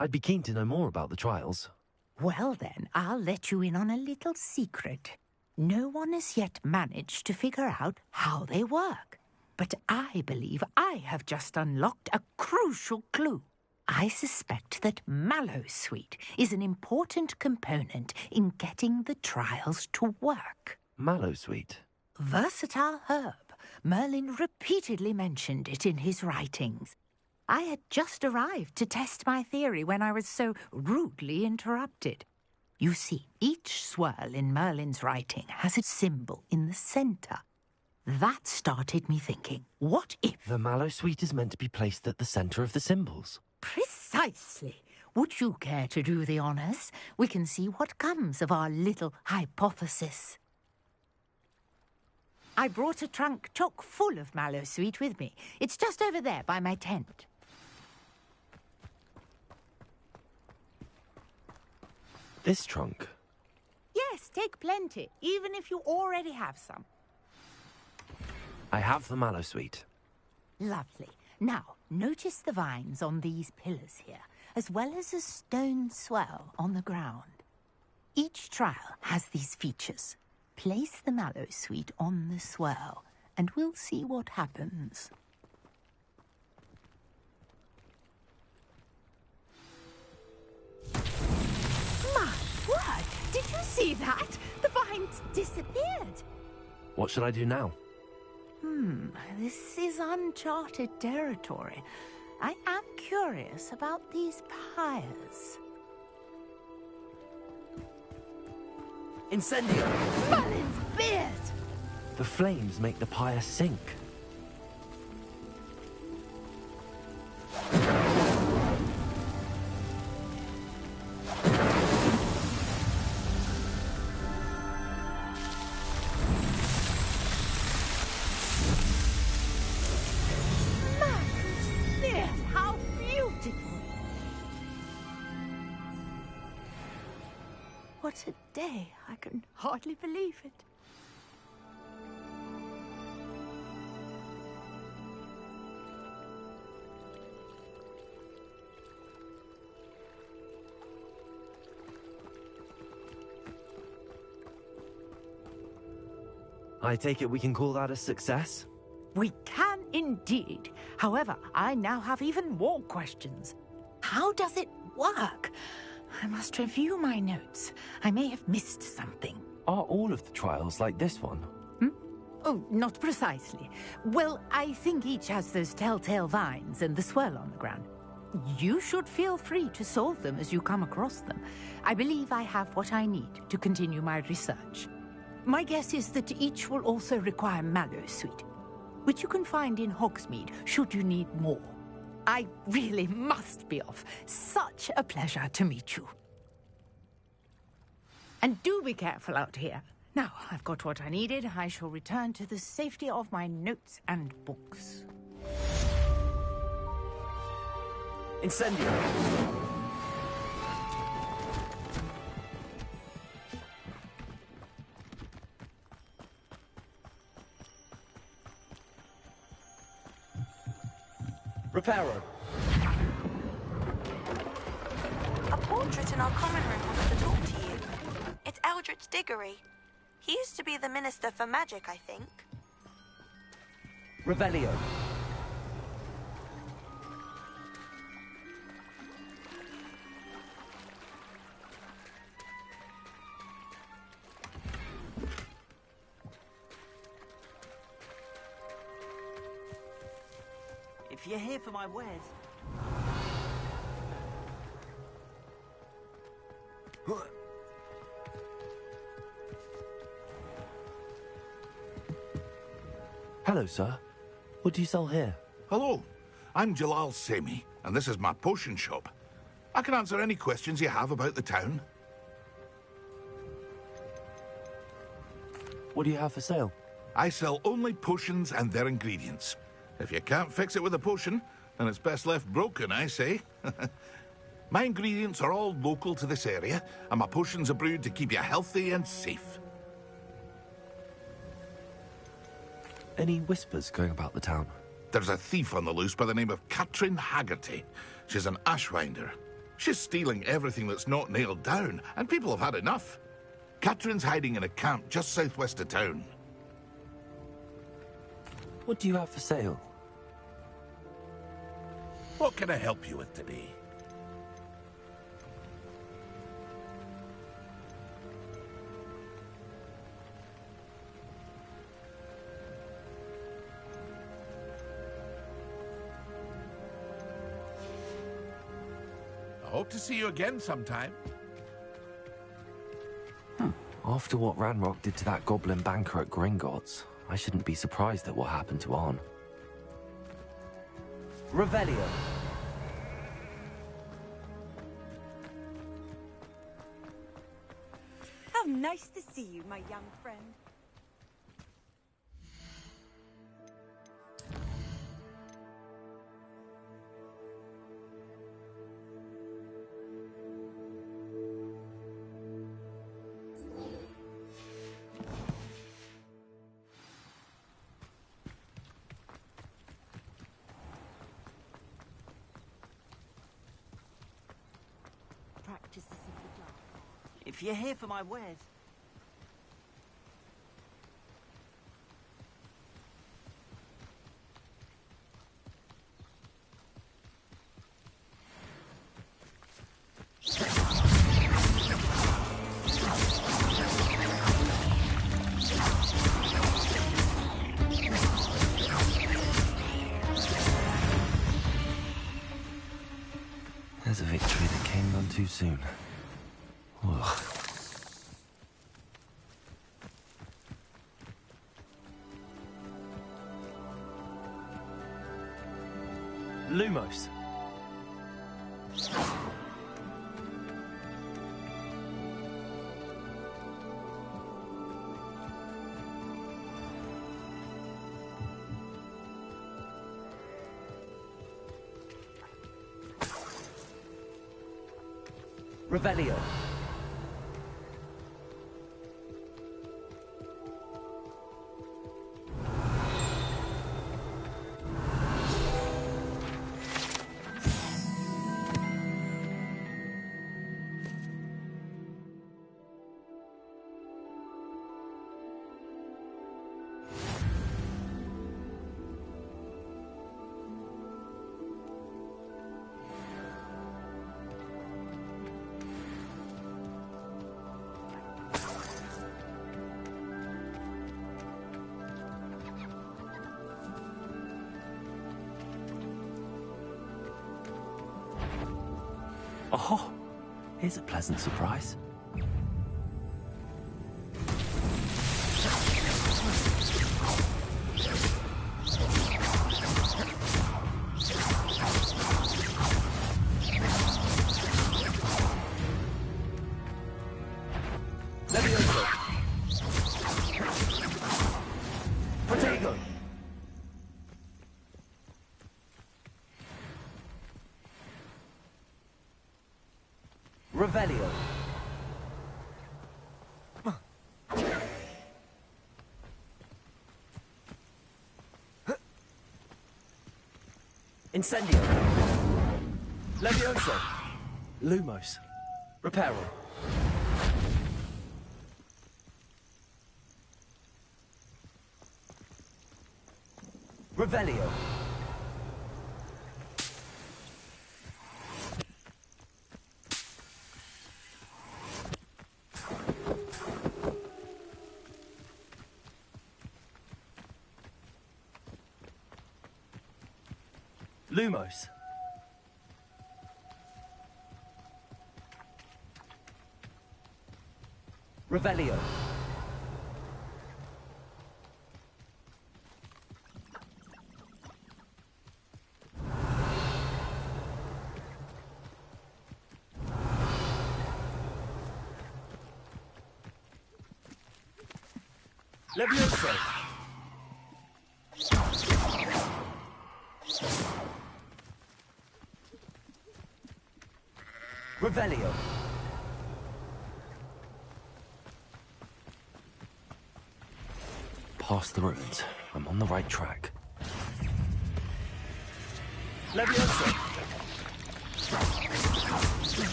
[SPEAKER 4] I'd be keen to know more about the trials.
[SPEAKER 21] Well then, I'll let you in on a little secret. No one has yet managed to figure out how they work. But I believe I have just unlocked a crucial clue. I suspect that Mallowsweet is an important component in getting the trials to work.
[SPEAKER 4] Mallowsweet?
[SPEAKER 21] Versatile herb. Merlin repeatedly mentioned it in his writings. I had just arrived to test my theory when I was so rudely interrupted. You see, each swirl in Merlin's writing has a symbol in the centre. That started me thinking, what if...
[SPEAKER 4] The Mallowsweet is meant to be placed at the centre of the symbols.
[SPEAKER 21] Precisely. Would you care to do the honours? We can see what comes of our little hypothesis. I brought a trunk chock full of Mallowsweet with me. It's just over there by my tent.
[SPEAKER 4] This trunk?
[SPEAKER 21] Yes, take plenty, even if you already have some.
[SPEAKER 4] I have the Mallowsweet.
[SPEAKER 21] Lovely. Now, notice the vines on these pillars here, as well as a stone swell on the ground. Each trial has these features. Place the Mallowsweet on the swirl, and we'll see what happens. My word! Did you see that? The vines disappeared.
[SPEAKER 4] What should I do now?
[SPEAKER 21] This is uncharted territory. I am curious about these pyres.
[SPEAKER 4] Incendio!
[SPEAKER 21] Merlin's beard!
[SPEAKER 4] The flames make the pyre sink.
[SPEAKER 21] What a day. I can hardly believe it.
[SPEAKER 4] I take it we can call that a success?
[SPEAKER 21] We can indeed. However, I now have even more questions. How does it work? I must review my notes. I may have missed something.
[SPEAKER 4] Are all of the trials like this one?
[SPEAKER 21] Oh, not precisely. Well, I think each has those telltale vines and the swirl on the ground. You should feel free to solve them as you come across them. I believe I have what I need to continue my research. My guess is that each will also require mallow sweet, which you can find in Hogsmeade should you need more. I really must be off. Such a pleasure to meet you. And do be careful out here. Now, I've got what I needed. I shall return to the safety of my notes and books.
[SPEAKER 14] Incendio! Reparo!
[SPEAKER 11] A portrait in our common room wants to talk to you. It's Eldritch Diggory. He used to be the Minister for Magic, I think.
[SPEAKER 14] Revelio!
[SPEAKER 16] If you're here for my wares...
[SPEAKER 4] Hello, sir. What do you sell here?
[SPEAKER 10] Hello, I'm Jalal Semi, and this is my potion shop. I can answer any questions you have about the town.
[SPEAKER 4] What do you have for sale?
[SPEAKER 10] I sell only potions and their ingredients. If you can't fix it with a potion, then it's best left broken, I say. My ingredients are all local to this area, and my potions are brewed to keep you healthy and safe.
[SPEAKER 4] Any whispers going about the town?
[SPEAKER 10] There's a thief on the loose by the name of Katrin Haggerty. She's an ashwinder. She's stealing everything that's not nailed down, and people have had enough. Katrin's hiding in a camp just southwest of town.
[SPEAKER 4] What do you have for sale?
[SPEAKER 10] What can I help you with today? I hope to see you again sometime.
[SPEAKER 4] After what Ranrock did to that goblin banker at Gringotts, I shouldn't be surprised at what happened to Arn.
[SPEAKER 14] Revelio!
[SPEAKER 16] How nice to see you, my young friend. Practice this in the dark. If you're here for my wares...
[SPEAKER 4] There's a victory that came none too soon. Ugh.
[SPEAKER 14] Lumos! Revelio!
[SPEAKER 4] Oh, here's a pleasant surprise.
[SPEAKER 3] Revelio. Incendio. Levioso.
[SPEAKER 14] Lumos.
[SPEAKER 3] Reparo. Revelio. Lumos. Revelio. Levioso. Revelio.
[SPEAKER 4] Past the ruins. I'm on the right track.
[SPEAKER 3] Levioso.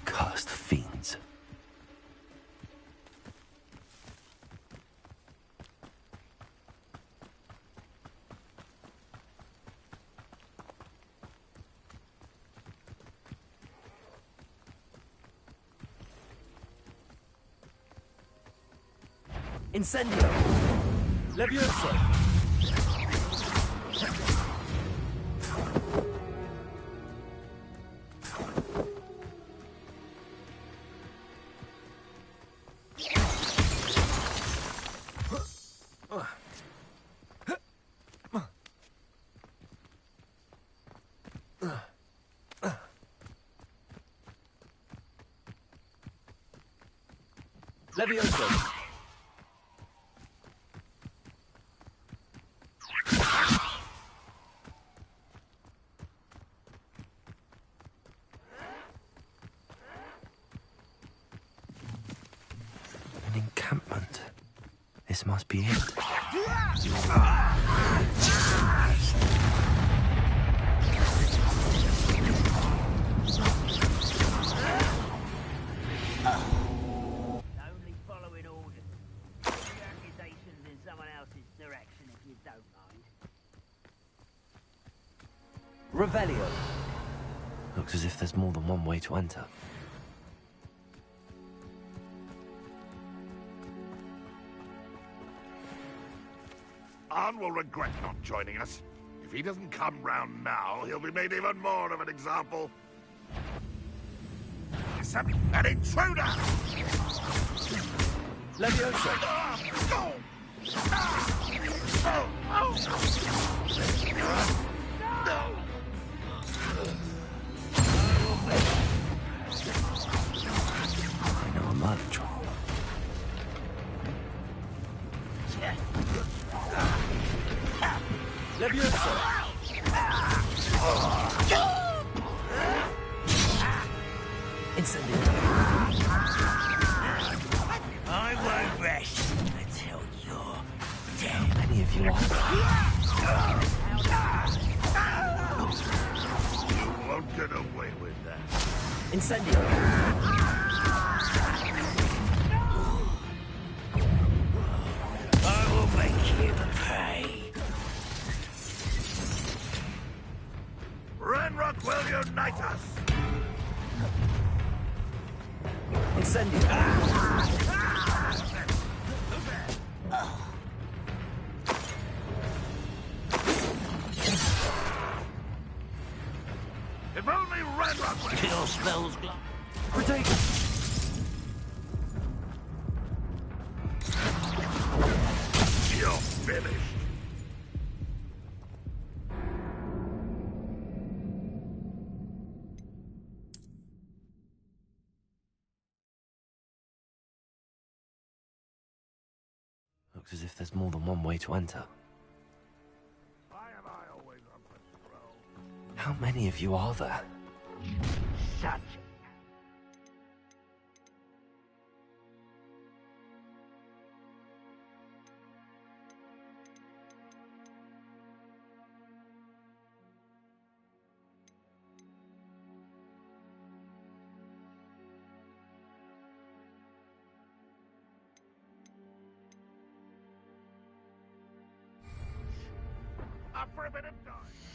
[SPEAKER 4] Cursed fiends.
[SPEAKER 3] Incendio. Levioso. Levioso.
[SPEAKER 4] An encampment. This must be it.
[SPEAKER 8] Only following orders. Put your accusations in someone else's direction if you don't mind.
[SPEAKER 3] Revelio.
[SPEAKER 4] Looks as if there's more than one way to enter.
[SPEAKER 10] Arn will regret not joining us. If he doesn't come round now, he'll be made even more of an example. Listen, an intruder!
[SPEAKER 3] Levioso.
[SPEAKER 4] I know a murder trial.
[SPEAKER 3] Levioso. Incendio.
[SPEAKER 8] I won't rest until you're dead.
[SPEAKER 4] Many of you are.
[SPEAKER 10] You won't get away with that.
[SPEAKER 3] Incendio.
[SPEAKER 8] I will make you pay.
[SPEAKER 10] Renrock will unite us!
[SPEAKER 3] Incendio.
[SPEAKER 22] Your spells go.
[SPEAKER 3] Retake!
[SPEAKER 22] You're finished.
[SPEAKER 4] Looks as if there's more than one way to enter. How many of you are there?
[SPEAKER 22] Such.
[SPEAKER 10] Up for a bit of time.